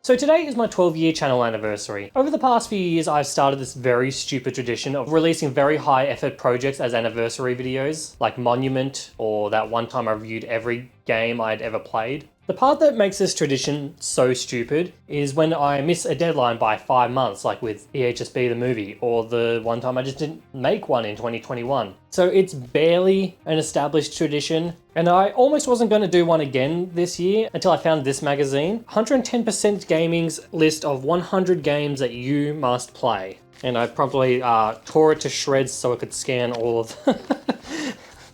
So today is my 12-year channel anniversary. Over the past few years, I've started this very stupid tradition of releasing very high-effort projects as anniversary videos, like Monument, or that one time I reviewed every game I'd ever played. The part that makes this tradition so stupid is when I miss a deadline by 5 months, like with EHSB the movie, or the one time I just didn't make one in 2021. So it's barely an established tradition, and I almost wasn't going to do one again this year until I found this magazine, 110% Gaming's list of 100 games that you must play. And I probably tore it to shreds so I could scan all of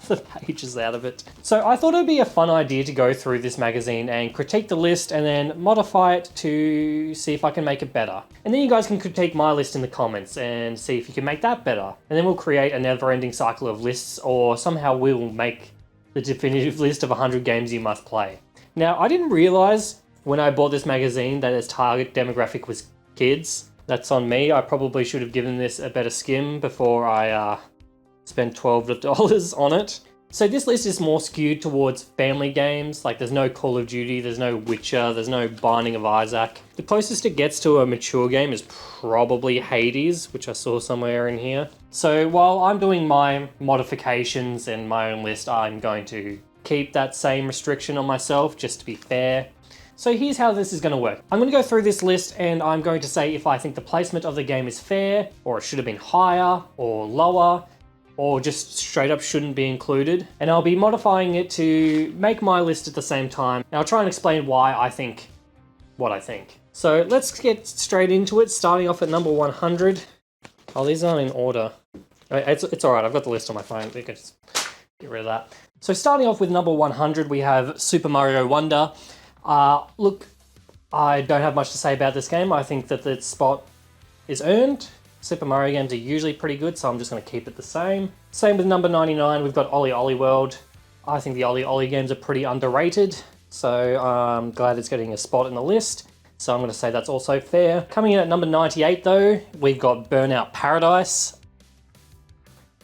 the pages out of it. So I thought it'd be a fun idea to go through this magazine and critique the list and then modify it to see if I can make it better. And then you guys can critique my list in the comments and see if you can make that better. And then we'll create a never-ending cycle of lists, or somehow we'll make the definitive list of 100 games you must play. Now, I didn't realize when I bought this magazine that its target demographic was kids. That's on me. I probably should have given this a better skim before I spent $12 on it. So this list is more skewed towards family games, like there's no Call of Duty, there's no Witcher, there's no Binding of Isaac. The closest it gets to a mature game is probably Hades, which I saw somewhere in here. So while I'm doing my modifications and my own list, I'm going to keep that same restriction on myself, just to be fair. So here's how this is going to work. I'm going to go through this list and I'm going to say if I think the placement of the game is fair, or it should have been higher or lower, or just straight up shouldn't be included. And I'll be modifying it to make my list at the same time. And I'll try and explain why I think what I think. So let's get straight into it, starting off at number 100. Oh, these aren't in order. It's all right, I've got the list on my phone. We can just get rid of that. So starting off with number 100, we have Super Mario Wonder. Look, I don't have much to say about this game. I think that the spot is earned. Super Mario games are usually pretty good, so I'm just going to keep it the same. Same with number 99, we've got Ollie Ollie World. I think the Ollie Ollie games are pretty underrated, so I'm glad it's getting a spot in the list. So I'm going to say that's also fair. Coming in at number 98 though, we've got Burnout Paradise.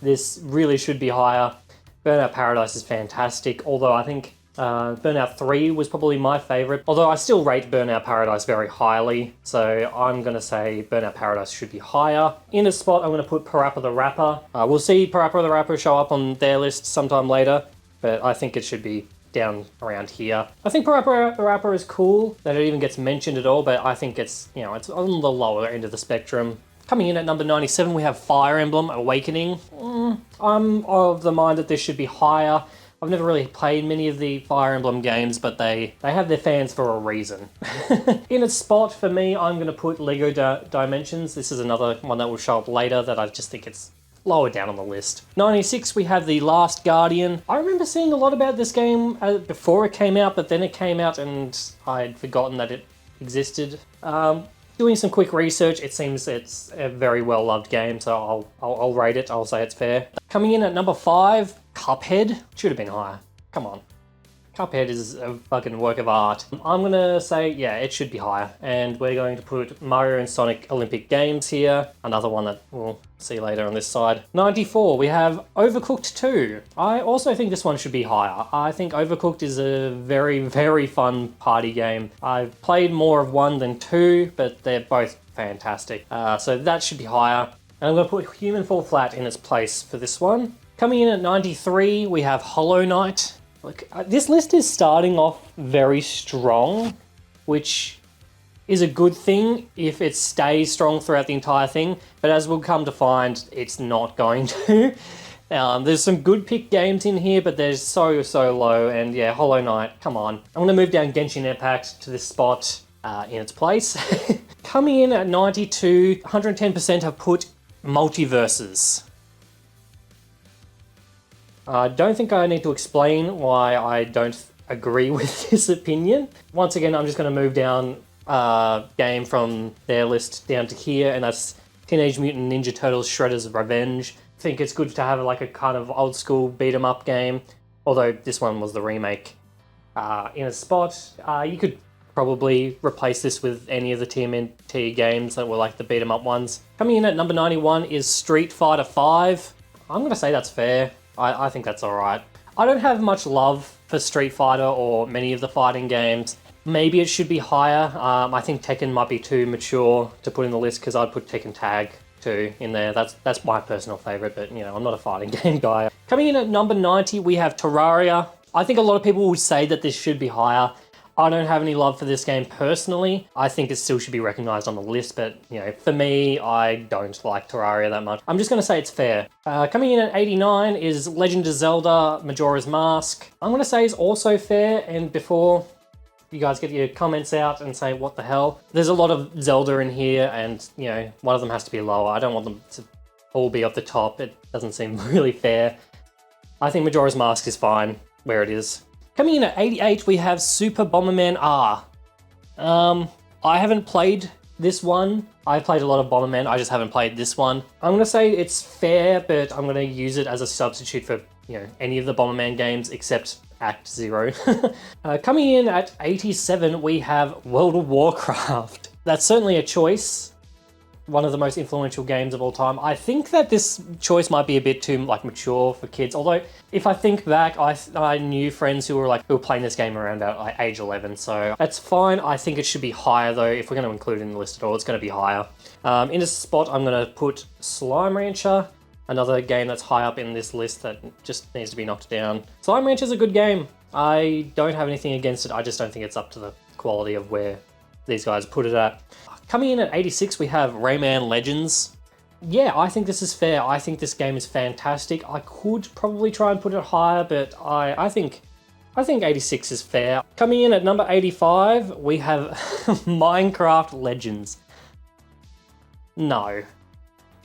This really should be higher. Burnout Paradise is fantastic, although I think Burnout 3 was probably my favourite, although I still rate Burnout Paradise very highly, so I'm going to say Burnout Paradise should be higher. In a spot, I'm going to put Parappa the Rapper. We'll see Parappa the Rapper show up on their list sometime later, but I think it should be down around here. I think Parappa the Rapper is cool, that it even gets mentioned at all, but I think it's, you know, it's on the lower end of the spectrum. Coming in at number 97, we have Fire Emblem Awakening. I'm of the mind that this should be higher. I've never really played many of the Fire Emblem games, but they have their fans for a reason. In a spot for me, I'm going to put Lego Dimensions. This is another one that will show up later that I just think it's lower down on the list. 96, we have The Last Guardian. I remember seeing a lot about this game before it came out, but then it came out and I'd forgotten that it existed. Doing some quick research, it seems it's a very well-loved game, so I'll rate it. I'll say it's fair. Coming in at number 5, Cuphead. Should have been higher. Come on. Cuphead is a fucking work of art. I'm gonna say, yeah, it should be higher. And we're going to put Mario and Sonic Olympic Games here. Another one that we'll see later on this side. 94, we have Overcooked 2. I also think this one should be higher. I think Overcooked is a very, very fun party game. I've played more of 1 than 2, but they're both fantastic. So that should be higher. And I'm gonna put Human Fall Flat in its place for this one. Coming in at 93, we have Hollow Knight. Look, this list is starting off very strong, which is a good thing if it stays strong throughout the entire thing, but as we'll come to find, it's not going to. There's some good pick games in here, but they're so low, and yeah, Hollow Knight, come on. I'm going to move down Genshin Impact to this spot in its place. Coming in at 92, 110% have put Multiverses. I don't think I need to explain why I don't agree with this opinion. Once again, I'm just going to move down game from their list down to here, and that's Teenage Mutant Ninja Turtles Shredder's Revenge. I think it's good to have like a kind of old school beat 'em up game, although this one was the remake. In a spot, you could probably replace this with any of the TMNT games that were like the beat 'em up ones. Coming in at number 91 is Street Fighter V. I'm going to say that's fair. I think that's alright. I don't have much love for Street Fighter or many of the fighting games, maybe it should be higher. I think Tekken might be too mature to put in the list because I'd put Tekken Tag 2 in there. That's my personal favorite, but you know, I'm not a fighting game guy. Coming in at number 90, we have Terraria. I think a lot of people would say that this should be higher. I don't have any love for this game personally. I think it still should be recognized on the list, but you know, for me, I don't like Terraria that much. I'm just gonna say it's fair. Coming in at 89 is Legend of Zelda Majora's Mask. I'm gonna say is also fair, and before you guys get your comments out and say, what the hell? There's a lot of Zelda in here, and you know, one of them has to be lower. I don't want them to all be up the top. It doesn't seem really fair. I think Majora's Mask is fine where it is. Coming in at 88, we have Super Bomberman R. I haven't played this one. I've played a lot of Bomberman, I just haven't played this one. I'm gonna say it's fair, but I'm gonna use it as a substitute for, you know, any of the Bomberman games except Act 0. Coming in at 87, we have World of Warcraft. That's certainly a choice. One of the most influential games of all time. I think that this choice might be a bit too like mature for kids. Although, if I think back, I knew friends who were playing this game around about like age 11. So that's fine. I think it should be higher though. If we're going to include it in the list at all, it's going to be higher. In this spot, I'm going to put Slime Rancher, another game that's high up in this list that just needs to be knocked down. Slime Rancher is a good game. I don't have anything against it. I just don't think it's up to the quality of where these guys put it at. Coming in at 86, we have Rayman Legends. Yeah, I think this is fair. I think this game is fantastic. I could probably try and put it higher, but I think 86 is fair. Coming in at number 85, we have Minecraft Legends. No.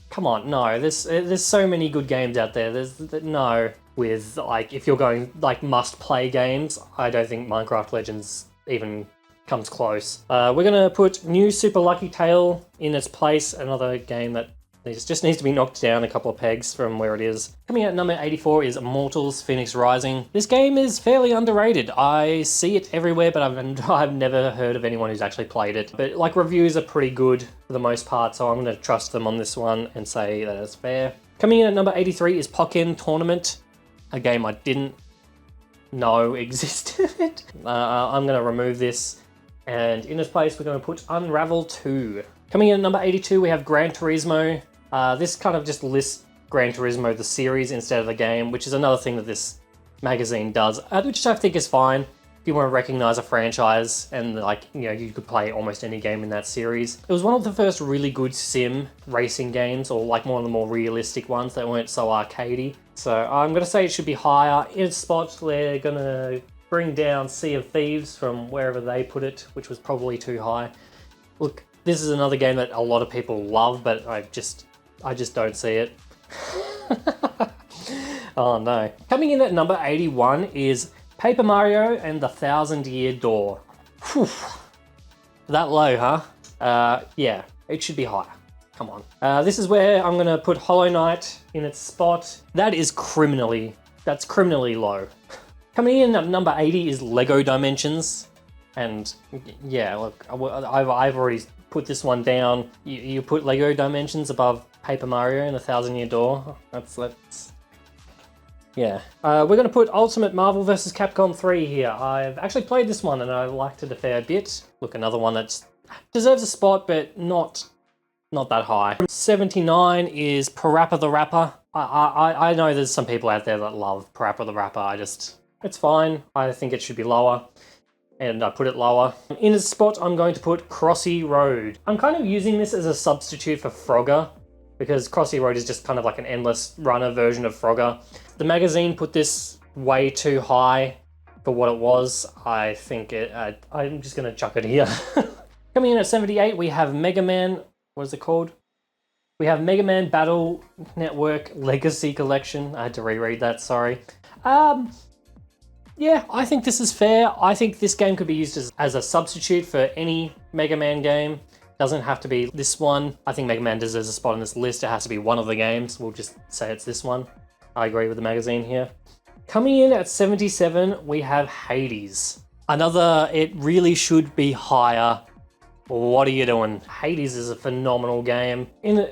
Come on, no. There's so many good games out there. No. With, like, if you're going, like, must-play games, I don't think Minecraft Legends even comes close. We're gonna put New Super Lucky Tale in its place, another game that just needs to be knocked down a couple of pegs from where it is. Coming at number 84 is Immortals Phoenix Rising. This game is fairly underrated. I see it everywhere, but I've never heard of anyone who's actually played it. But like, reviews are pretty good for the most part, so I'm gonna trust them on this one and say that it's fair. Coming in at number 83 is Pokken Tournament, a game I didn't know existed. I'm gonna remove this. And in its place, we're going to put Unravel 2. Coming in at number 82, we have Gran Turismo. This kind of just lists Gran Turismo, the series, instead of the game, which is another thing that this magazine does, which I think is fine. If you want to recognize a franchise and, like, you know, you could play almost any game in that series. It was one of the first really good sim racing games, or like one of the more realistic ones that weren't so arcadey. So I'm going to say it should be higher. In its spot, we're going to bring down Sea of Thieves from wherever they put it, which was probably too high. Look, this is another game that a lot of people love, but I just don't see it. Oh no. Coming in at number 81 is Paper Mario and the Thousand Year Door. Whew. That low, huh? Yeah, it should be higher. Come on. This is where I'm gonna put Hollow Knight in its spot. That's criminally low. Coming in at number 80 is Lego Dimensions, and yeah, look, I've already put this one down. You put Lego Dimensions above Paper Mario and the Thousand Year Door. That's yeah. We're going to put Ultimate Marvel vs. Capcom 3 here. I've actually played this one and I liked it a fair bit. Look, another one that deserves a spot, but not that high. 79 is Parappa the Rapper. I know there's some people out there that love Parappa the Rapper. It's fine. I think it should be lower, and I put it lower. In its spot, I'm going to put Crossy Road. I'm kind of using this as a substitute for Frogger, because Crossy Road is just kind of like an endless runner version of Frogger. The magazine put this way too high for what it was. I think I'm just going to chuck it here. Coming in at 78, we have Mega Man. What is it called? We have Mega Man Battle Network Legacy Collection. I had to reread that, sorry. Yeah, I think this is fair. I think this game could be used as a substitute for any Mega Man game. Doesn't have to be this one. I think Mega Man deserves a spot on this list. It has to be one of the games. We'll just say it's this one. I agree with the magazine here. Coming in at 77, we have Hades. Another, it really should be higher. What are you doing? Hades is a phenomenal game.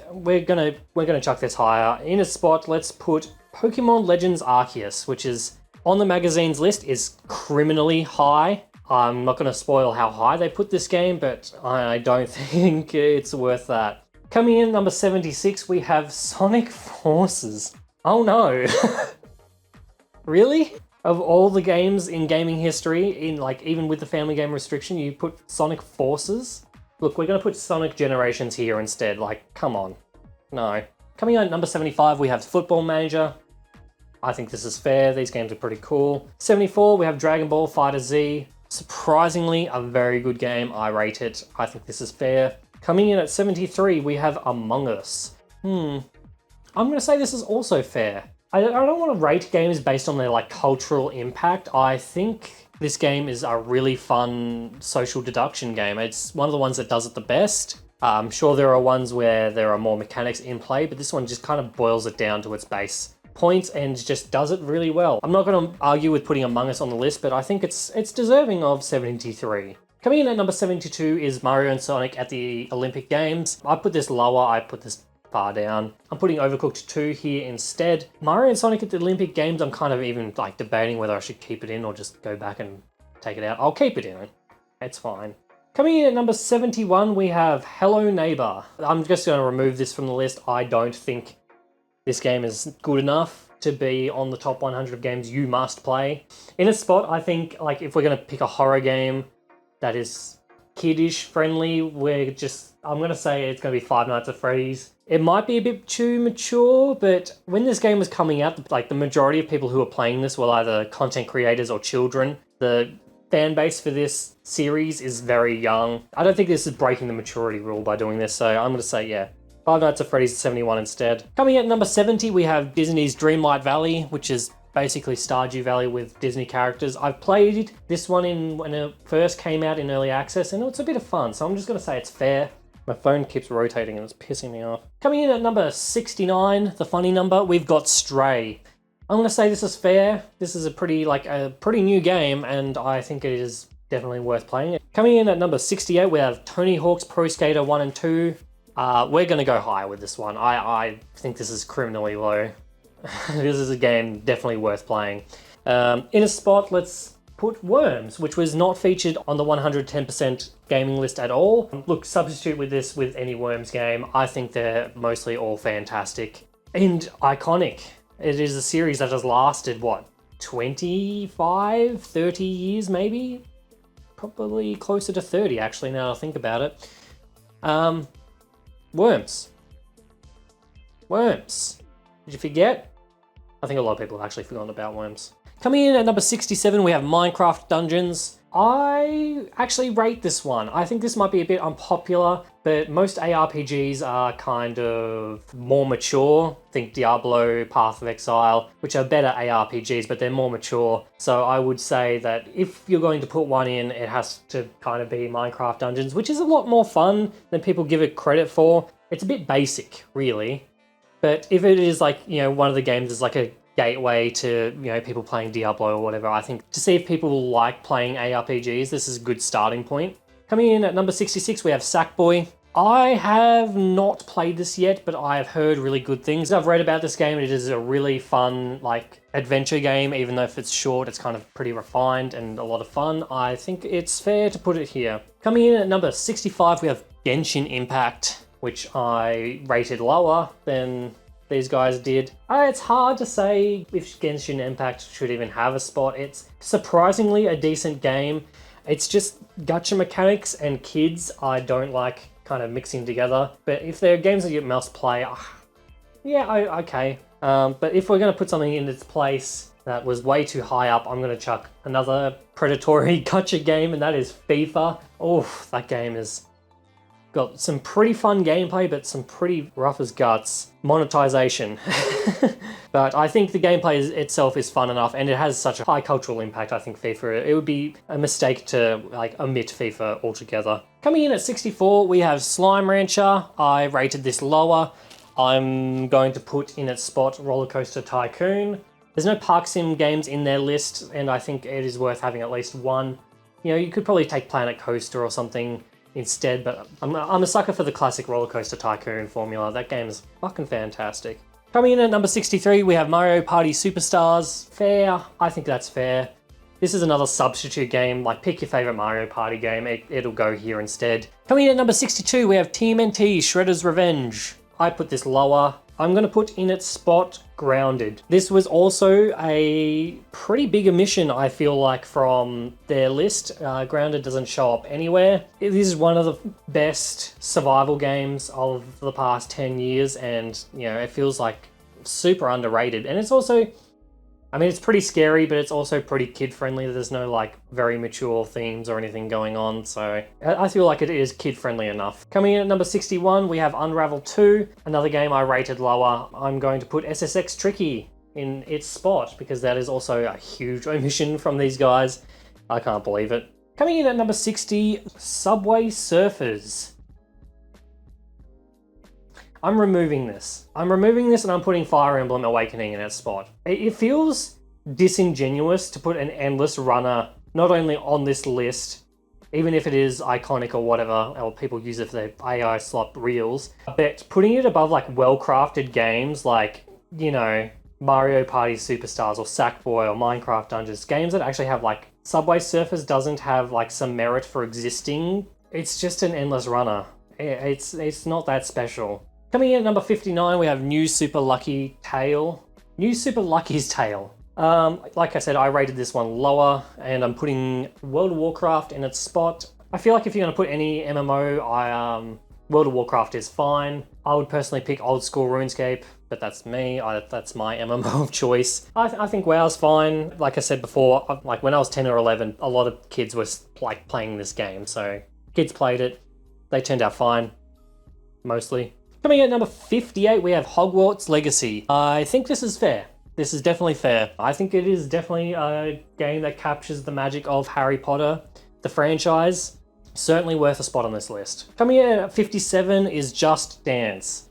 We're gonna chuck this higher. In a spot, let's put Pokemon Legends Arceus, which is on the magazine's list, is criminally high. I'm not going to spoil how high they put this game, but I don't think it's worth that. Coming in at number 76, we have Sonic Forces. Oh no. Really? Of all the games in gaming history, in like even with the family game restriction, you put Sonic Forces? Look, we're going to put Sonic Generations here instead. Like, come on. No. Coming in at number 75, we have Football Manager. I think this is fair. These games are pretty cool. 74, we have Dragon Ball FighterZ. Surprisingly, a very good game. I rate it. I think this is fair. Coming in at 73, we have Among Us. I'm going to say this is also fair. I don't want to rate games based on their like cultural impact. I think this game is a really fun social deduction game. It's one of the ones that does it the best. I'm sure there are ones where there are more mechanics in play, but this one just kind of boils it down to its base points and just does it really well. I'm not going to argue with putting Among Us on the list, but I think it's deserving of 73. Coming in at number 72 is Mario and Sonic at the Olympic Games. I put this lower, I put this far down. I'm putting Overcooked 2 here instead. Mario and Sonic at the Olympic Games, I'm kind of even like debating whether I should keep it in or just go back and take it out. I'll keep it in. It's fine. Coming in at number 71, we have Hello Neighbor. I'm just going to remove this from the list. I don't think this game is good enough to be on the top 100 of games you must play. In a spot, I think like if we're going to pick a horror game that is kiddish friendly, I'm going to say it's going to be Five Nights at Freddy's. It might be a bit too mature, but when this game was coming out, like the majority of people who were playing this were either content creators or children. The fan base for this series is very young. I don't think this is breaking the maturity rule by doing this, so I'm going to say, yeah, Five Nights at Freddy's 71 instead. Coming at number 70, we have Disney's Dreamlight Valley, which is basically Stardew Valley with Disney characters. I've played this one when it first came out in early access, and it's a bit of fun, so I'm just going to say it's fair. My phone keeps rotating and it's pissing me off. Coming in at number 69, the funny number, we've got Stray. I'm going to say this is fair. This is a pretty new game, and I think it is definitely worth playing. Coming in at number 68, we have Tony Hawk's Pro Skater 1 and 2. We're going to go higher with this one. I think this is criminally low. This is a game definitely worth playing. In a spot, let's put Worms, which was not featured on the 110% gaming list at all. Look, substitute with this with any Worms game. I think they're mostly all fantastic and iconic. It is a series that has lasted, what, 25, 30 years maybe? Probably closer to 30 actually, now I think about it. Worms. Did you forget? I think a lot of people have actually forgotten about Worms. Coming in at number 67, we have Minecraft Dungeons. I actually rate this one. I think this might be a bit unpopular, but most ARPGs are kind of more mature. Think Diablo, Path of Exile, which are better ARPGs, but they're more mature. So I would say that if you're going to put one in, it has to kind of be Minecraft Dungeons, which is a lot more fun than people give it credit for. It's a bit basic, really. But if it is like, one of the games is like a gateway to, people playing Diablo or whatever, I think to see if people like playing ARPGs, this is a good starting point. Coming in at number 66, we have Sackboy. I have not played this yet, but I have heard really good things. I've read about this game. It is a really fun, adventure game. Even though if it's short, it's kind of pretty refined and a lot of fun. I think it's fair to put it here. Coming in at number 65, we have Genshin Impact, which I rated lower than these guys did. It's hard to say if Genshin Impact should even have a spot. It's surprisingly a decent game. It's just gacha mechanics and kids I don't like kind of mixing together. But if there are games that you must play, okay. But if we're going to put something in its place that was way too high up, I'm going to chuck another predatory gacha game, and that is FIFA. Oh, that game is got some pretty fun gameplay, but some pretty rough as guts monetization. But I think the gameplay itself is fun enough, and it has such a high cultural impact. I think FIFA, it would be a mistake to omit FIFA altogether. Coming in at 64, we have Slime Rancher. I rated this lower. I'm going to put in its spot Roller Coaster Tycoon. There's no Park Sim games in their list, and I think it is worth having at least one. You could probably take Planet Coaster or something instead, but I'm a sucker for the classic Roller Coaster Tycoon formula. That game is fucking fantastic. Coming in at number 63, we have Mario Party Superstars. Fair. I think that's fair. This is another substitute game, like pick your favorite Mario Party game, it'll go here instead. Coming in at number 62, we have TMNT Shredder's Revenge. I put this lower. I'm going to put in its spot Grounded. This was also a pretty big omission, I feel like, from their list. Grounded doesn't show up anywhere. This is one of the best survival games of the past 10 years, and you know, it feels like super underrated. And it's also, I mean, it's pretty scary, but it's also pretty kid-friendly. There's no, like, very mature themes or anything going on, so I feel like it is kid-friendly enough. Coming in at number 61, we have Unravel 2, another game I rated lower. I'm going to put SSX Tricky in its spot, because that is also a huge omission from these guys. I can't believe it. Coming in at number 60, Subway Surfers. I'm removing this. I'm removing this and I'm putting Fire Emblem Awakening in its spot. It feels disingenuous to put an endless runner not only on this list, even if it is iconic or whatever, or people use it for their AI slop reels, but putting it above like well-crafted games like, you know, Mario Party Superstars or Sackboy or Minecraft Dungeons, games that actually have like, Subway Surfers doesn't have like some merit for existing. It's just an endless runner. It's not that special. Coming in at number 59, we have New Super Lucky Tale. New Super Lucky's Tale. Like I said, I rated this one lower, and I'm putting World of Warcraft in its spot. I feel like if you're going to put any MMO, World of Warcraft is fine. I would personally pick old school RuneScape, but that's me. That's my MMO of choice. I think WoW's fine. Like I said before, like when I was 10 or 11, a lot of kids were like playing this game, so kids played it. They turned out fine, mostly. Coming in at number 58, we have Hogwarts Legacy. I think this is fair. This is definitely fair. I think it is definitely a game that captures the magic of Harry Potter, the franchise. Certainly worth a spot on this list. Coming in at 57 is Just Dance.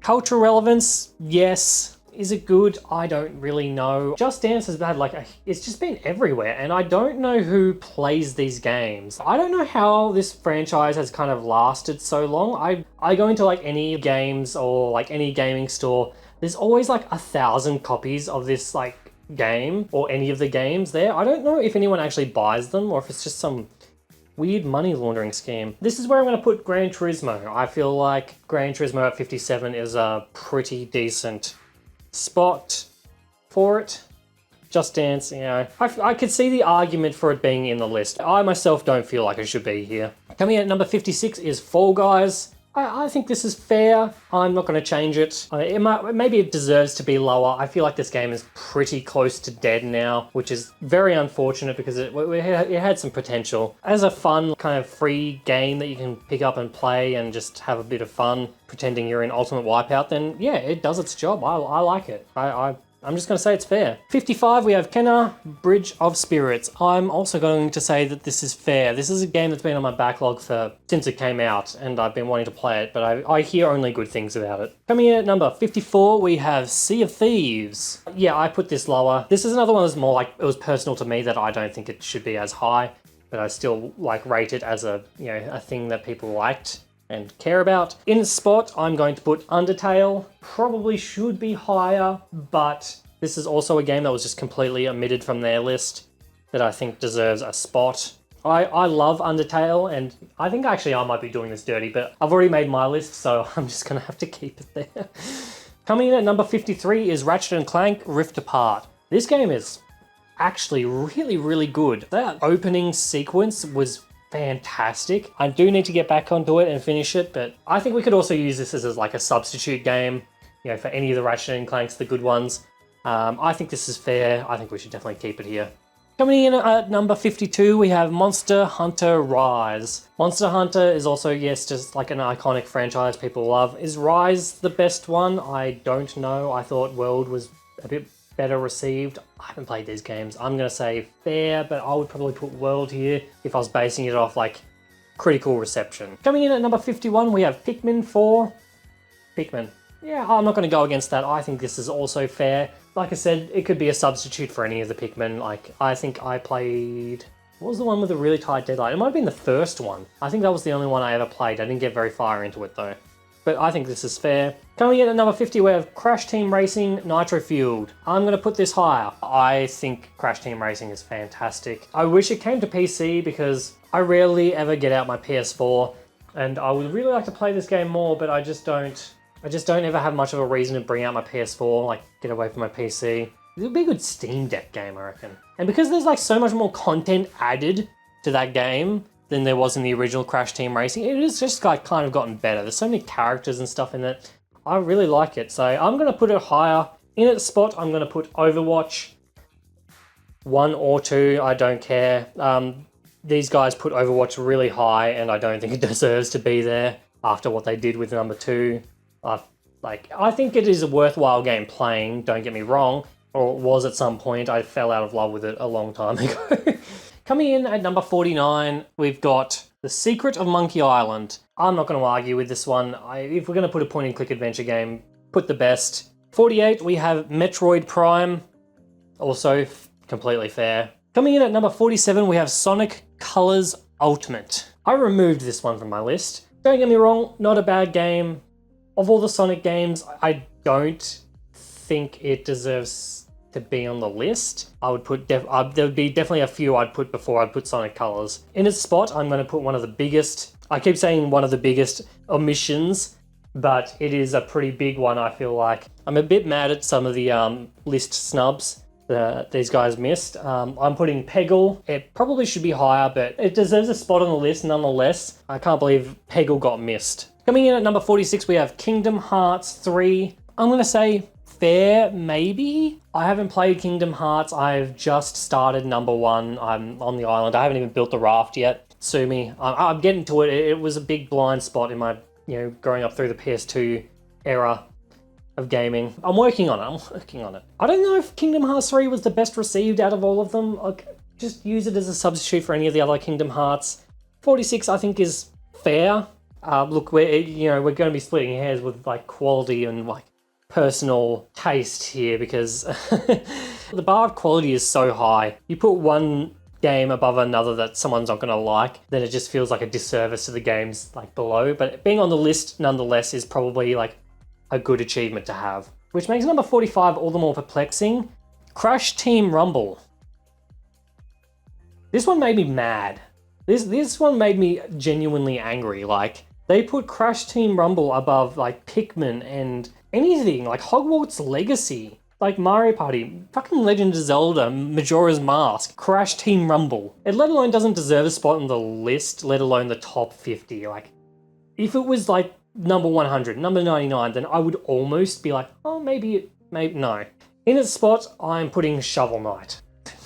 Cultural relevance, yes. Is it good? I don't really know. Just Dance has had like it's just been everywhere, and I don't know who plays these games. I don't know how this franchise has kind of lasted so long. I go into like any games or like any gaming store, there's always like 1,000 copies of this like game or any of the games there. I don't know if anyone actually buys them or if it's just some weird money laundering scheme. This is where I'm going to put Gran Turismo. I feel like Gran Turismo at 57 is a pretty decent spot for it. Just Dance, you know, I could see the argument for it being in the list. I myself don't feel like it should be here. Coming in at number 56 is Fall Guys. I think this is fair. I'm not going to change it. Maybe it deserves to be lower. I feel like this game is pretty close to dead now, which is very unfortunate because it had some potential. As a fun kind of free game that you can pick up and play and just have a bit of fun pretending you're in Ultimate Wipeout, then yeah, it does its job. I like it. I'm just going to say it's fair. 55, we have Kenna, Bridge of Spirits. I'm also going to say that this is fair. This is a game that's been on my backlog since it came out, and I've been wanting to play it, but I hear only good things about it. Coming in at number 54, we have Sea of Thieves. Yeah, I put this lower. This is another one that's more like, it was personal to me that I don't think it should be as high, but I still like rate it as a thing that people liked and care about. In its spot, I'm going to put Undertale. Probably should be higher, but this is also a game that was just completely omitted from their list that I think deserves a spot. I love Undertale, and I think actually I might be doing this dirty, but I've already made my list, so I'm just going to have to keep it there. Coming in at number 53 is Ratchet & Clank Rift Apart. This game is actually really, really good. That opening sequence was fantastic. I do need to get back onto it and finish it, but I think we could also use this as like a substitute game, for any of the Ratchet and Clanks, the good ones. I think this is fair. I think we should definitely keep it here. Coming in at number 52, we have Monster Hunter Rise. Monster Hunter is also, yes, just like an iconic franchise people love. Is Rise the best one? I don't know. I thought World was a bit better received. I haven't played these games. I'm going to say fair, but I would probably put World here if I was basing it off like critical reception. Coming in at number 51, we have Pikmin 4. Pikmin. Yeah, I'm not going to go against that. I think this is also fair. Like I said, it could be a substitute for any of the Pikmin. Like, I think I played... What was the one with a really tight deadline? It might have been the first one. I think that was the only one I ever played. I didn't get very far into it though. but I think this is fair. Coming in at number 50, we have Crash Team Racing Nitro Fueled. I'm going to put this higher. I think Crash Team Racing is fantastic. I wish it came to PC because I rarely ever get out my PS4, and I would really like to play this game more, but I just don't ever have much of a reason to bring out my PS4, like get away from my PC. It would be a good Steam Deck game, I reckon. And because there's like so much more content added to that game than there was in the original Crash Team Racing, it has just like kind of gotten better. There's so many characters and stuff in it. I really like it. So I'm going to put it higher. In its spot, I'm going to put Overwatch 1 or 2. I don't care. These guys put Overwatch really high, and I don't think it deserves to be there after what they did with number 2. I think it is a worthwhile game playing, don't get me wrong, or it was at some point. I fell out of love with it a long time ago. Coming in at number 49, we've got The Secret of Monkey Island. I'm not going to argue with this one. If we're going to put a point-and-click adventure game, put the best. 48, we have Metroid Prime. Also, completely fair. Coming in at number 47, we have Sonic Colors Ultimate. I removed this one from my list. Don't get me wrong, not a bad game. Of all the Sonic games, I don't think it deserves to be on the list. I would put, there would be definitely a few I'd put before I'd put Sonic Colors. In its spot, I'm going to put one of the biggest, I keep saying one of the biggest omissions, but it is a pretty big one, I feel like. I'm a bit mad at some of the list snubs that these guys missed. I'm putting Peggle. It probably should be higher, but it deserves a spot on the list nonetheless. I can't believe Peggle got missed. Coming in at number 46, we have Kingdom Hearts 3. I'm going to say fair, maybe? I haven't played Kingdom Hearts. I've just started number 1. I'm on the island. I haven't even built the raft yet. Sue me. I'm getting to it. It was a big blind spot in my, growing up through the PS2 era of gaming. I'm working on it. I don't know if Kingdom Hearts 3 was the best received out of all of them. Just use it as a substitute for any of the other Kingdom Hearts. 46, I think, is fair. Look, we're going to be splitting hairs with like quality and like personal taste here because the bar of quality is so high. You put one game above another that someone's not going to like, then it just feels like a disservice to the games like below. But being on the list nonetheless is probably like a good achievement to have. Which makes number 45 all the more perplexing. Crash Team Rumble. This one made me mad. This one made me genuinely angry. Like, they put Crash Team Rumble above like Pikmin and anything, like Hogwarts Legacy, like Mario Party, fucking Legend of Zelda, Majora's Mask, Crash Team Rumble. It let alone doesn't deserve a spot on the list, let alone the top 50. Like, if it was like number 100, number 99, then I would almost be like, oh, maybe no. In its spot, I'm putting Shovel Knight.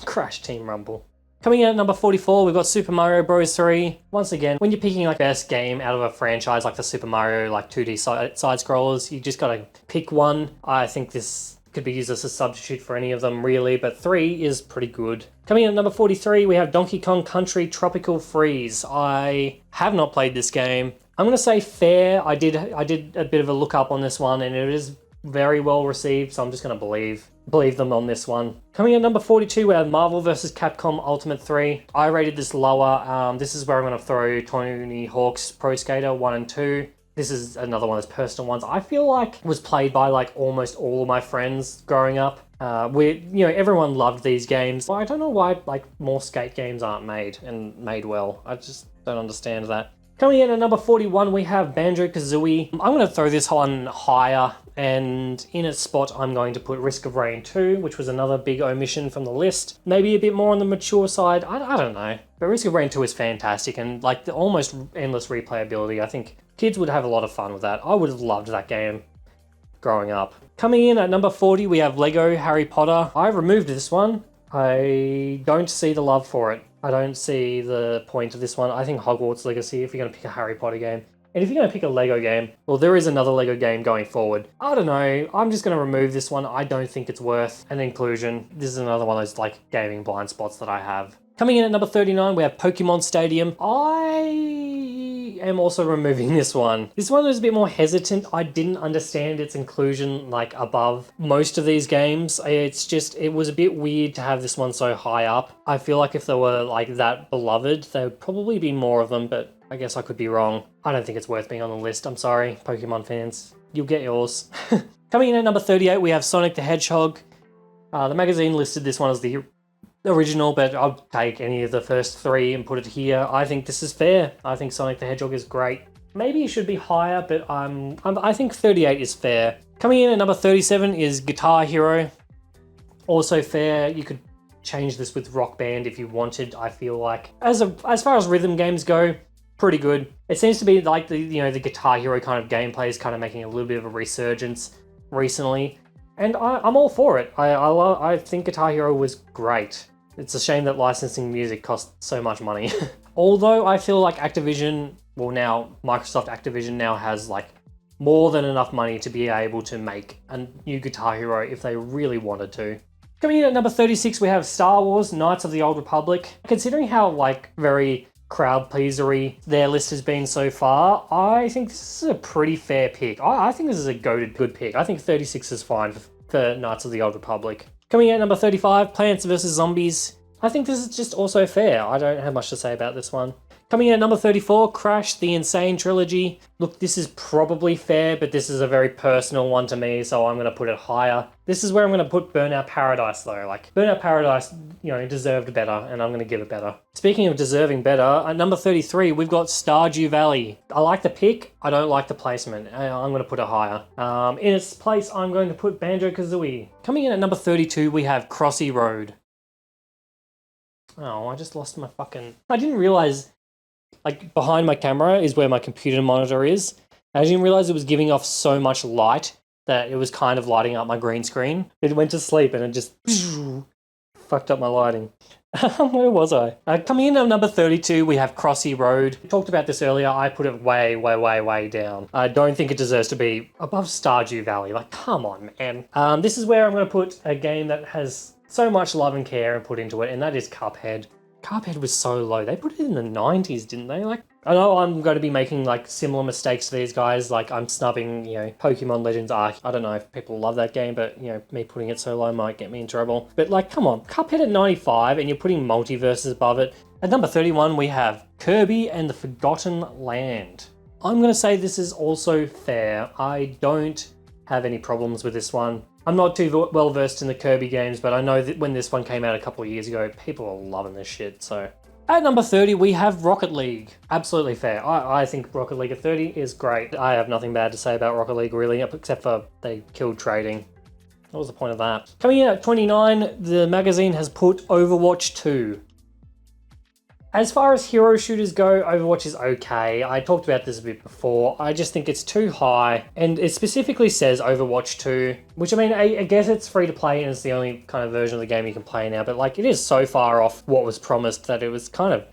Crash Team Rumble. Coming in at number 44, we've got Super Mario Bros. 3. Once again, when you're picking like best game out of a franchise like the Super Mario like 2D side-scrollers, you just gotta pick one. I think this could be used as a substitute for any of them really, but 3 is pretty good. Coming in at number 43, we have Donkey Kong Country Tropical Freeze. I have not played this game. I'm gonna say fair. I did a bit of a look up on this one, and it is very well received, so I'm just gonna believe them on this one. Coming in at number 42, we have Marvel vs. Capcom Ultimate 3. I rated this lower. This is where I'm going to throw Tony Hawk's Pro Skater 1 and 2. This is another one of those personal ones. I feel like was played by like almost all of my friends growing up. Everyone loved these games. I don't know why like more skate games aren't made well. I just don't understand that. Coming in at number 41, we have Banjo-Kazooie. I'm going to throw this one higher, and in its spot, I'm going to put Risk of Rain 2, which was another big omission from the list. Maybe a bit more on the mature side, I don't know. But Risk of Rain 2 is fantastic, and like the almost endless replayability. I think kids would have a lot of fun with that. I would have loved that game growing up. Coming in at number 40, we have Lego Harry Potter. I removed this one. I don't see the love for it. I don't see the point of this one. I think Hogwarts Legacy, if you're going to pick a Harry Potter game. And if you're going to pick a Lego game, well, there is another Lego game going forward. I don't know. I'm just going to remove this one. I don't think it's worth an inclusion. This is another one of those like gaming blind spots that I have. Coming in at number 39, we have Pokemon Stadium. I am also removing this one. This one was a bit more hesitant. I didn't understand its inclusion like above most of these games. It was a bit weird to have this one so high up. I feel like if they were like that beloved, there would probably be more of them, but I guess I could be wrong. I don't think it's worth being on the list. I'm sorry, Pokemon fans. You'll get yours. Coming in at number 38, we have Sonic the Hedgehog. The magazine listed this one as the original, but I'll take any of the first three and put it here. I think this is fair. I think Sonic the Hedgehog is great. Maybe it should be higher, but I think 38 is fair. Coming in at number 37 is Guitar Hero. Also fair. You could change this with Rock Band if you wanted. I feel like as far as rhythm games go, pretty good. It seems to be like the Guitar Hero kind of gameplay is kind of making a little bit of a resurgence recently, and I'm all for it. I think Guitar Hero was great. It's a shame that licensing music costs so much money. Although I feel like Activision, well now Microsoft Activision now has like more than enough money to be able to make a new Guitar Hero if they really wanted to. Coming in at number 36, we have Star Wars Knights of the Old Republic. Considering how like very crowd pleasery their list has been so far, I think this is a pretty fair pick. I think this is a good pick. I think 36 is fine for Knights of the Old Republic. Coming in at number 35, Plants vs. Zombies. I think this is just also fair. I don't have much to say about this one. Coming in at number 34, Crash, The Insane Trilogy. Look, this is probably fair, but this is a very personal one to me, so I'm going to put it higher. This is where I'm going to put Burnout Paradise, though. Like, Burnout Paradise, deserved better, and I'm going to give it better. Speaking of deserving better, at number 33, we've got Stardew Valley. I like the pick, I don't like the placement. I'm going to put it higher. In its place, I'm going to put Banjo-Kazooie. Coming in at number 32, we have Crossy Road. Oh, I just lost my fucking... I didn't realize... Like, behind my camera is where my computer monitor is. I didn't realize it was giving off so much light that it was kind of lighting up my green screen. It went to sleep and it just fucked up my lighting. Where was I? Coming in at number 32, we have Crossy Road. We talked about this earlier. I put it way, way, way, way down. I don't think it deserves to be above Stardew Valley. Like, come on, man. This is where I'm going to put a game that has so much love and care and put into it, and that is Cuphead. Cuphead was so low. They put it in the 90s, didn't they? Like, I know I'm going to be making like similar mistakes to these guys. Like, I'm snubbing, Pokemon Legends Arc. I don't know if people love that game, but me putting it so low might get me in trouble. But like, come on, Cuphead at 95, and you're putting Multiverses above it. At number 31, we have Kirby and the Forgotten Land. I'm going to say this is also fair. I don't have any problems with this one. I'm not too well versed in the Kirby games, but I know that when this one came out a couple of years ago, people are loving this shit, so. At number 30, we have Rocket League. Absolutely fair. I think Rocket League at 30 is great. I have nothing bad to say about Rocket League, really, except for they killed trading. What was the point of that? Coming in at 29, the magazine has put Overwatch 2. As far as hero shooters go, Overwatch is okay. I talked about this a bit before. I just think it's too high, and it specifically says Overwatch 2, which I mean, I guess it's free to play and it's the only kind of version of the game you can play now, but like, it is so far off what was promised that it was kind of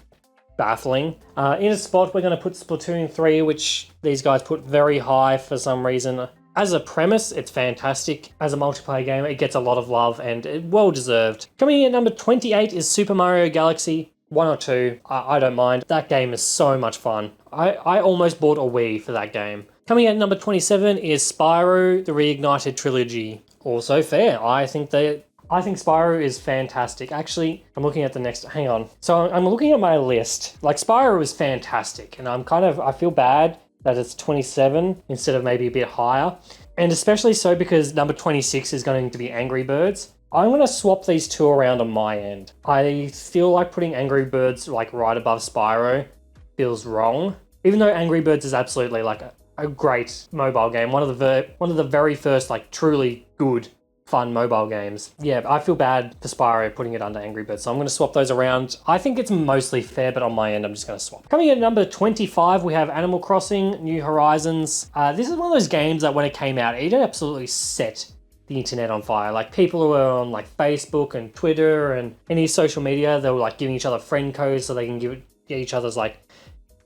baffling. In a spot, we're going to put Splatoon 3, which these guys put very high for some reason. As a premise, it's fantastic. As a multiplayer game, it gets a lot of love and it well deserved. Coming in at number 28 is Super Mario Galaxy. 1 or 2, I don't mind. That game is so much fun. I almost bought a Wii for that game. Coming at number 27 is Spyro, the Reignited Trilogy. Also fair. I think Spyro is fantastic. Actually, I'm looking at the next, hang on. So I'm looking at my list. Like, Spyro is fantastic, and I feel bad that it's 27 instead of maybe a bit higher. And especially so because number 26 is going to be Angry Birds. I'm going to swap these two around on my end. I feel like putting Angry Birds like right above Spyro feels wrong. Even though Angry Birds is absolutely like a great mobile game. One of the very first like truly good, fun mobile games. Yeah, I feel bad for Spyro putting it under Angry Birds. So I'm going to swap those around. I think it's mostly fair, but on my end, I'm just going to swap. Coming in at number 25, we have Animal Crossing, New Horizons. This is one of those games that when it came out, it absolutely set the internet on fire. Like, people who were on like Facebook and Twitter and any social media, they were like giving each other friend codes so they can get each other's like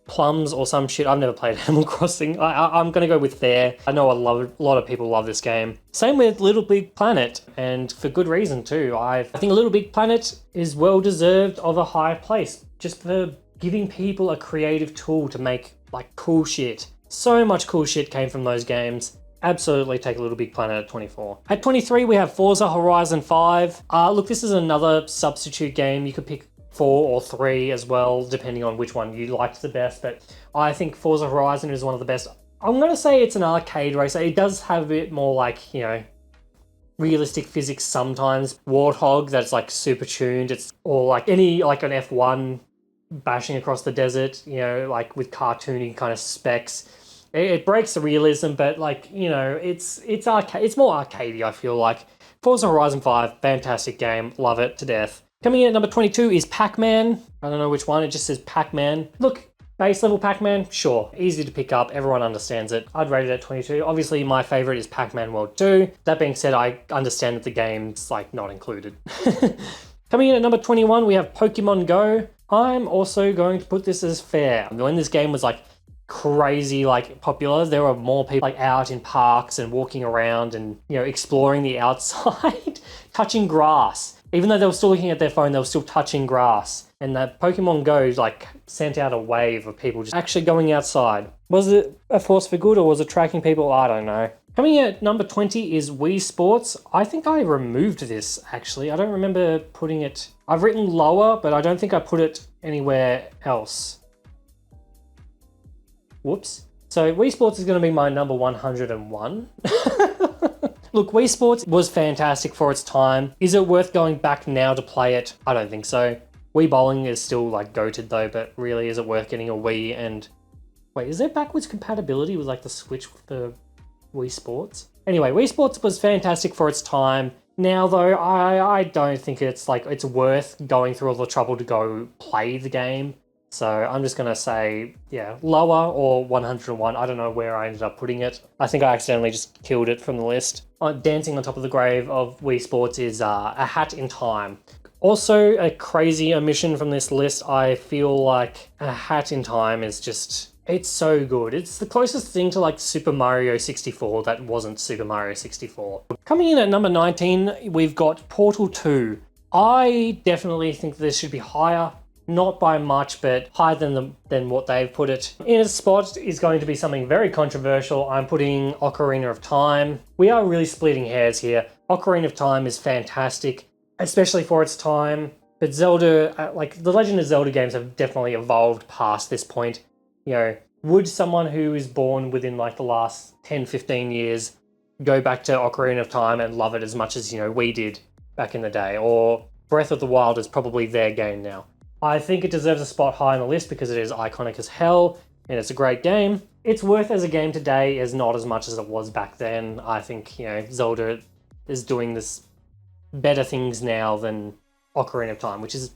plums or some shit. I've never played Animal Crossing. I'm gonna go with fair. I know a lot of people love this game. Same with Little Big Planet, and for good reason too. I think Little Big Planet is well deserved of a high place, just for giving people a creative tool to make like cool shit. So much cool shit came from those games. Absolutely take a Little Big Planet at 24. At 23, we have Forza Horizon 5. Look, this is another substitute game. You could pick 4 or 3 as well, depending on which one you liked the best. But I think Forza Horizon is one of the best. I'm going to say it's an arcade racer. It does have a bit more like, you know, realistic physics sometimes. Warthog, that's like super tuned. It's or like any like an F1 bashing across the desert, you know, like with cartoony kind of specs. It breaks the realism, but like, you know, it's arcade. It's more arcadey, I feel like. Forza Horizon 5, fantastic game, love it to death. Coming in at number 22 is Pac-Man. I don't know which one, it just says Pac-Man. Look, base level Pac-Man, sure, easy to pick up, everyone understands it. I'd rate it at 22. Obviously, my favorite is Pac-Man World 2. That being said, I understand that the game's like not included. Coming in at number 21, we have Pokemon Go. I'm also going to put this as fair. When this game was like crazy like popular, there were more people like out in parks and walking around and, you know, exploring the outside, touching grass. Even though they were still looking at their phone, they were still touching grass. And that Pokemon Go like sent out a wave of people just actually going outside. Was it a force for good or was it tracking people? I don't know. Coming in at number 20 is Wii Sports. I think I removed this actually. I don't remember putting it. I've written lower, but I don't think I put it anywhere else. Whoops. So Wii Sports is going to be my number 101. Look, Wii Sports was fantastic for its time. Is it worth going back now to play it? I don't think so. Wii Bowling is still like goated though, but really is it worth getting a Wii and... Wait, is there backwards compatibility with like the Switch for Wii Sports? Anyway, Wii Sports was fantastic for its time. Now though, I don't think it's like it's worth going through all the trouble to go play the game. So I'm just going to say, yeah, lower or 101. I don't know where I ended up putting it. I think I accidentally just killed it from the list. Dancing on top of the grave of Wii Sports is A Hat in Time. Also, a crazy omission from this list. I feel like A Hat in Time is just... It's so good. It's the closest thing to like Super Mario 64 that wasn't Super Mario 64. Coming in at number 19, we've got Portal 2. I definitely think this should be higher. Not by much, but higher than what they've put it. In its spot is going to be something very controversial. I'm putting Ocarina of Time. We are really splitting hairs here. Ocarina of Time is fantastic, especially for its time. But Zelda, like the Legend of Zelda games have definitely evolved past this point. You know, would someone who is born within like the last 10, 15 years go back to Ocarina of Time and love it as much as, you know, we did back in the day? Or Breath of the Wild is probably their game now. I think it deserves a spot high on the list because it is iconic as hell and it's a great game. It's worth as a game today as not as much as it was back then. I think, you know, Zelda is doing this better things now than Ocarina of Time, which is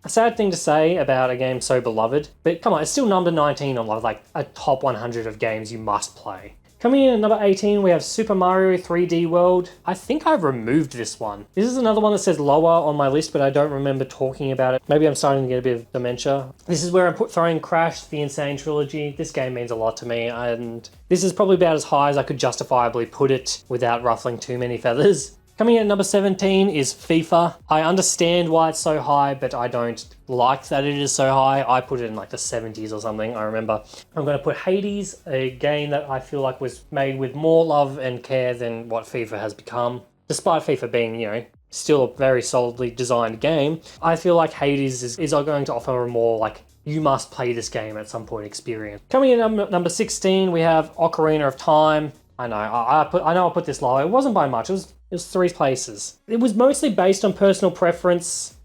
a sad thing to say about a game so beloved. But come on, it's still number 19 on like a top 100 of games you must play. Coming in at number 18, we have Super Mario 3D World. I think I've removed this one. This is another one that says lower on my list, but I don't remember talking about it. Maybe I'm starting to get a bit of dementia. This is where I'm throwing Crash, the Insane Trilogy. This game means a lot to me, and this is probably about as high as I could justifiably put it without ruffling too many feathers. Coming in at number 17 is FIFA. I understand why it's so high, but I don't like that it is so high. I put it in like the 70s or something, I remember. I'm going to put Hades, a game that I feel like was made with more love and care than what FIFA has become. Despite FIFA being, you know, still a very solidly designed game, I feel like Hades is going to offer a more like, you must play this game at some point experience. Coming in at number 16, we have Ocarina of Time. I know, I know I put this low. It wasn't by much. It was 3 places. It was mostly based on personal preference.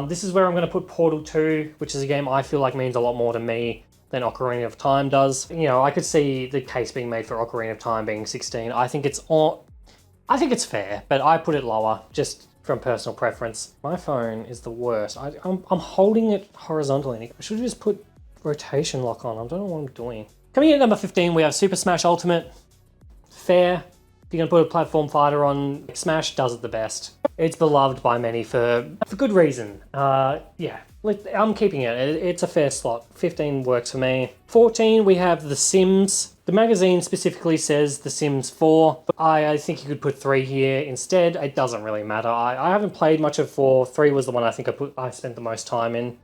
This is where I'm going to put Portal 2, which is a game I feel like means a lot more to me than Ocarina of Time does. You know, I could see the case being made for Ocarina of Time being 16. I think it's fair, but I put it lower just from personal preference. My phone is the worst. I'm holding it horizontally. I should have just put rotation lock on. I don't know what I'm doing. Coming in at number 15, we have Super Smash Ultimate. Fair. If you're going to put a platform fighter on, Smash does it the best. It's beloved by many for good reason. Yeah, I'm keeping it. It's a fair slot. 15 works for me. 14, we have The Sims. The magazine specifically says The Sims 4. But I think you could put 3 here instead. It doesn't really matter. I haven't played much of 4. 3 was the one I think I spent the most time in.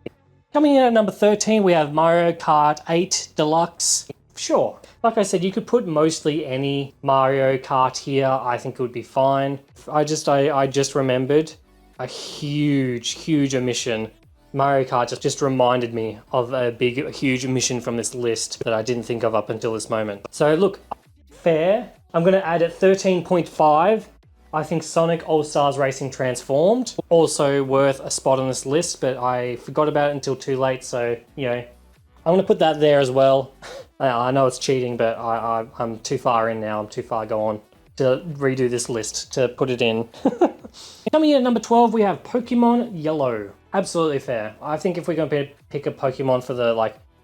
Coming in at number 13, we have Mario Kart 8 Deluxe. Sure. Like I said, you could put mostly any Mario Kart here. I think it would be fine. I just remembered a huge omission Mario Kart just reminded me of a huge mission from this list that I didn't think of up until this moment. So look, fair. I'm going to add at 13.5. I think Sonic All-Stars Racing Transformed. Also worth a spot on this list, but I forgot about it until too late, so, you know, I'm going to put that there as well. I know it's cheating, but I'm too far in now. I'm too far gone to redo this list, to put it in. Coming in at number 12, we have Pokemon Yellow. Absolutely fair. I think if we're going to pick a Pokemon for the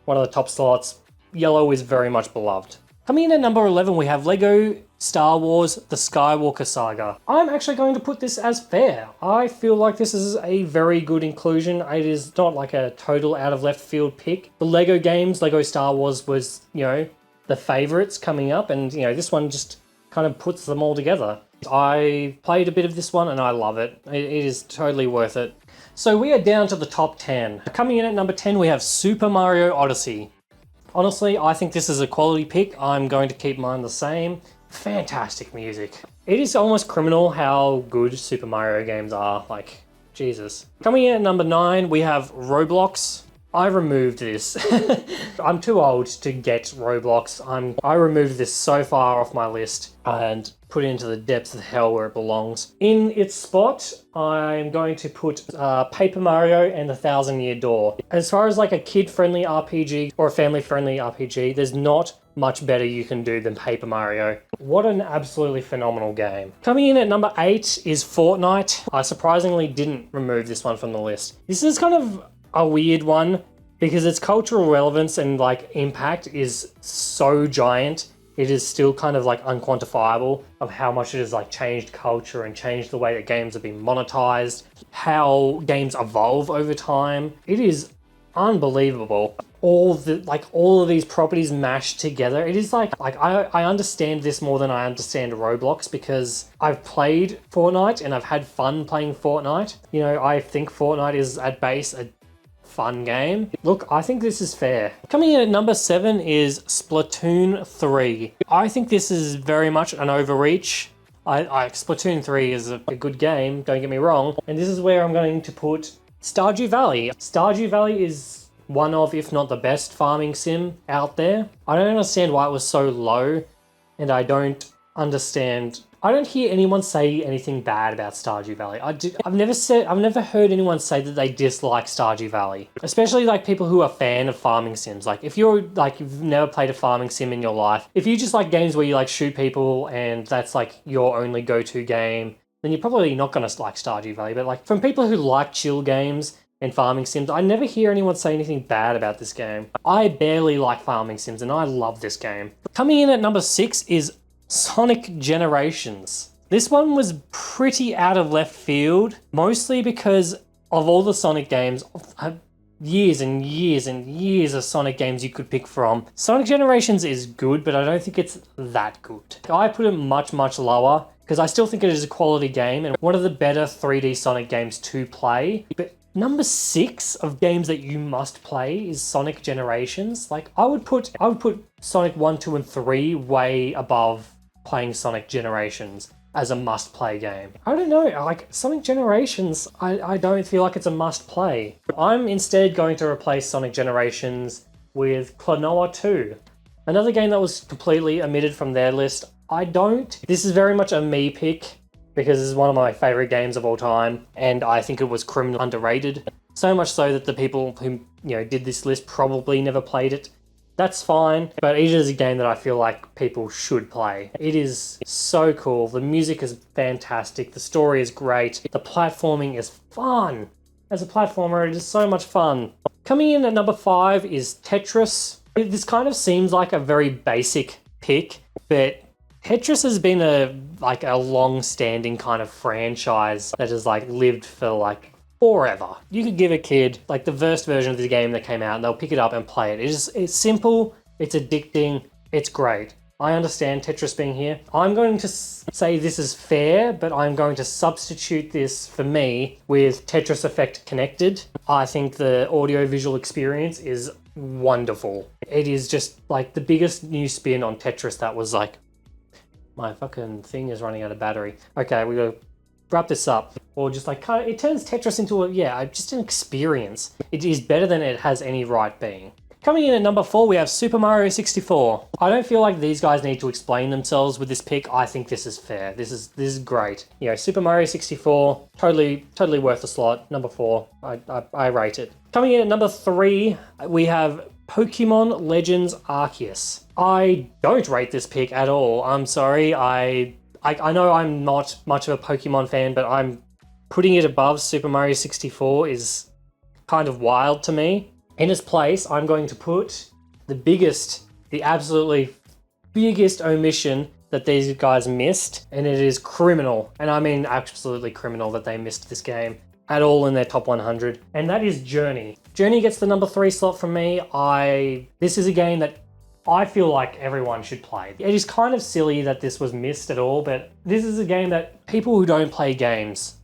one of the top slots, Yellow is very much beloved. Coming in at number 11, we have Lego Star Wars The Skywalker Saga. I'm actually going to put this as fair. I feel like this is a very good inclusion. It is not like a total out of left field pick. The Lego games, Lego Star Wars was, you know, the favorites coming up, and, you know, this one just kind of puts them all together. I played a bit of this one and I love it. It is totally worth it. So we are down to the top 10. Coming in at number 10, we have Super Mario Odyssey. Honestly, I think this is a quality pick. I'm going to keep mine the same. Fantastic music. It is almost criminal how good Super Mario games are. Like, Jesus. Coming in at number 9, we have Roblox. I removed this. I'm too old to get Roblox. I removed this so far off my list and put it into the depths of hell where it belongs. In its spot, I'm going to put Paper Mario and the Thousand Year Door. As far as like a kid-friendly RPG or a family-friendly RPG, there's not much better you can do than Paper Mario. What an absolutely phenomenal game. Coming in at number 8 is Fortnite. I surprisingly didn't remove this one from the list. This is kind of a weird one because its cultural relevance and like impact is so giant. It is still kind of like unquantifiable of how much it has like changed culture and changed the way that games have been monetized, how games evolve over time. It is unbelievable. All of these properties mashed together. It is like I understand this more than I understand Roblox because I've played Fortnite and I've had fun playing Fortnite. You know, I think Fortnite is at base a fun game. Look, I think this is fair. Coming in at number 7 is Splatoon 3. I think this is very much an overreach. Splatoon 3 is a good game, don't get me wrong. And this is where I'm going to put Stardew Valley. Stardew Valley is one of, if not the best farming sim out there. I don't understand why it was so low, and I don't hear anyone say anything bad about Stardew Valley. I've never heard anyone say that they dislike Stardew Valley. Especially like people who are fan of farming sims. Like if you've never played a farming sim in your life, if you just like games where you like shoot people and that's like your only go-to game, then you're probably not gonna like Stardew Valley. But like from people who like chill games and farming sims, I never hear anyone say anything bad about this game. I barely like farming sims and I love this game. Coming in at number 6 is Sonic Generations. This one was pretty out of left field, mostly because of all the Sonic games, years and years and years of Sonic games you could pick from. Sonic Generations is good, but I don't think it's that good. I put it much, much lower because I still think it is a quality game and one of the better 3D Sonic games to play. But number 6 of games that you must play is Sonic Generations. Like I would put Sonic 1, 2, and 3 way above playing Sonic Generations as a must-play game. I don't know, like Sonic Generations, I don't feel like it's a must-play. I'm instead going to replace Sonic Generations with Klonoa 2, another game that was completely omitted from their list. This is very much a me pick because this is one of my favorite games of all time, and I think it was criminally underrated. So much so that the people who did this list probably never played it. That's fine, but it is a game that I feel like people should play. It is so cool. The music is fantastic. The story is great. The platforming is fun. As a platformer, it is so much fun. Coming in at number 5 is Tetris. This kind of seems like a very basic pick, but Tetris has been a long-standing kind of franchise that has lived for forever. You could give a kid the first version of the game that came out and they'll pick it up and play it. It's simple, it's addicting, it's great. I understand Tetris being here. I'm going to say this is fair, but I'm going to substitute this for me with Tetris Effect Connected. I think the audio-visual experience is wonderful. It is just the biggest new spin on Tetris that was my fucking thing is running out of battery. Okay, we gotta wrap this up, or just like kind of, it turns Tetris into just an experience. It is better than it has any right being. Coming in at number 4, we have Super Mario 64. I don't feel like these guys need to explain themselves with this pick. I think this is fair. This is great. You know, Super Mario 64, totally worth the slot. Number 4, I rate it. Coming in at number 3, we have Pokemon Legends Arceus. I don't rate this pick at all. I'm sorry. I know I'm not much of a Pokemon fan, but I'm putting it above Super Mario 64 is kind of wild to me. In its place, I'm going to put the absolutely biggest omission that these guys missed, and it is criminal. And I mean absolutely criminal that they missed this game at all in their top 100, and that is Journey. Journey gets the number 3 slot from me. This is a game that I feel like everyone should play. It is kind of silly that this was missed at all, but this is a game that people who don't play games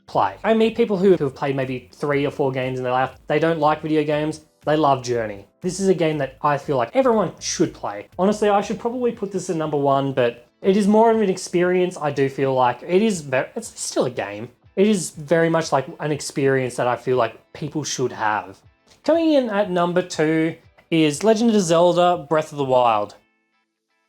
play. I meet people who have played maybe 3 or 4 games in their life. They don't like video games. They love Journey. This is a game that I feel like everyone should play. Honestly, I should probably put this at number 1, but it is more of an experience. I do feel like it's still a game. It is very much like an experience that I feel like people should have. Coming in at number 2 is Legend of Zelda Breath of the Wild.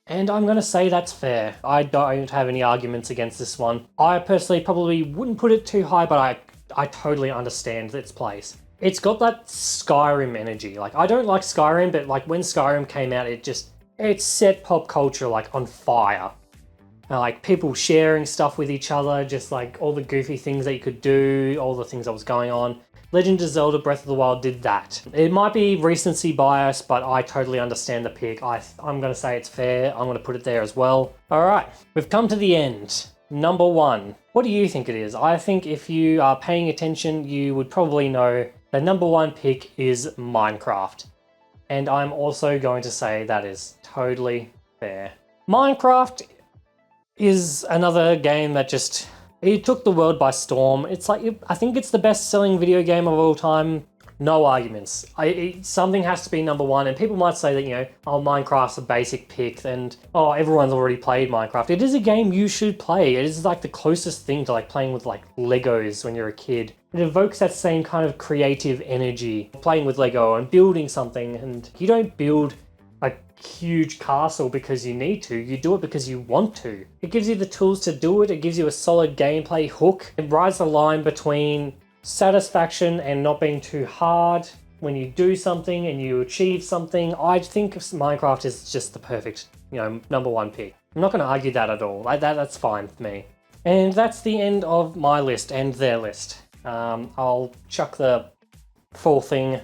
And I'm going to say that's fair. I don't have any arguments against this one. I personally probably wouldn't put it too high, but I totally understand its place. It's got that Skyrim energy. Like, I don't like Skyrim, but like when Skyrim came out, it set pop culture like on fire. Like people sharing stuff with each other, just like all the goofy things that you could do, all the things that was going on. Legend of Zelda Breath of the Wild did that. It might be recency bias, but I totally understand the pick. I'm going to say it's fair. I'm going to put it there as well. All right, we've come to the end. Number 1. What do you think it is? I think if you are paying attention, you would probably know the number 1 pick is Minecraft. And I'm also going to say that is totally fair. Minecraft is another game that it took the world by storm. It's like, I think it's the best-selling video game of all time. No arguments. Something has to be number 1, and people might say that, Minecraft's a basic pick, and, everyone's already played Minecraft. It is a game you should play. It is like the closest thing to like playing with like Legos when you're a kid. It evokes that same kind of creative energy, playing with Lego and building something, and you don't build a huge castle because you need to, you do it because you want to. It gives you the tools to do it, it gives you a solid gameplay hook. It rides the line between satisfaction and not being too hard when you do something and you achieve something. I think Minecraft is just the perfect, number 1 pick. I'm not going to argue that at all. That's fine with me. And that's the end of my list and their list. I'll chuck the full thing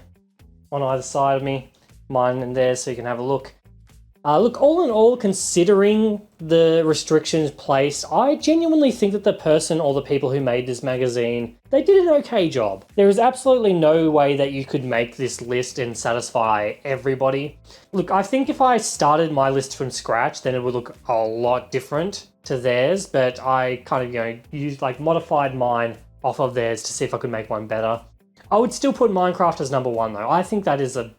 on either side of me, mine and theirs, so you can have a look. Look, all in all, considering the restrictions placed, I genuinely think that the person or the people who made this magazine, they did an okay job. There is absolutely no way that you could make this list and satisfy everybody. Look, I think if I started my list from scratch, then it would look a lot different to theirs, but I kind of, modified mine off of theirs to see if I could make one better. I would still put Minecraft as number 1 though. I think that is a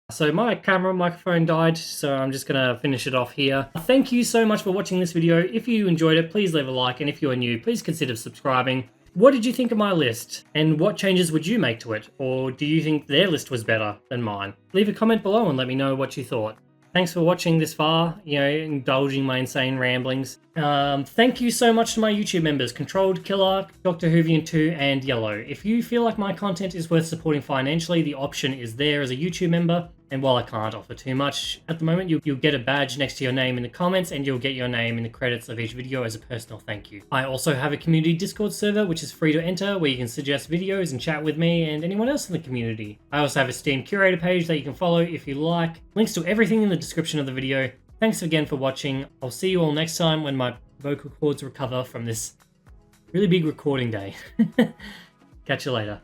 So my microphone died, so I'm just gonna finish it off here. Thank you so much for watching this video. If you enjoyed it, please leave a like, and if you are new, please consider subscribing. What did you think of my list? And what changes would you make to it? Or do you think their list was better than mine? Leave a comment below and let me know what you thought. Thanks for watching this far, indulging my insane ramblings. Thank you so much to my YouTube members, Controlled Killer, Dr. Hoovian2, and Yellow. If you feel like my content is worth supporting financially, the option is there as a YouTube member. And while I can't offer too much at the moment, you'll get a badge next to your name in the comments, and you'll get your name in the credits of each video as a personal thank you. I also have a community Discord server, which is free to enter, where you can suggest videos and chat with me and anyone else in the community. I also have a Steam curator page that you can follow if you like. Links to everything in the description of the video. Thanks again for watching. I'll see you all next time when my vocal cords recover from this really big recording day. Catch you later.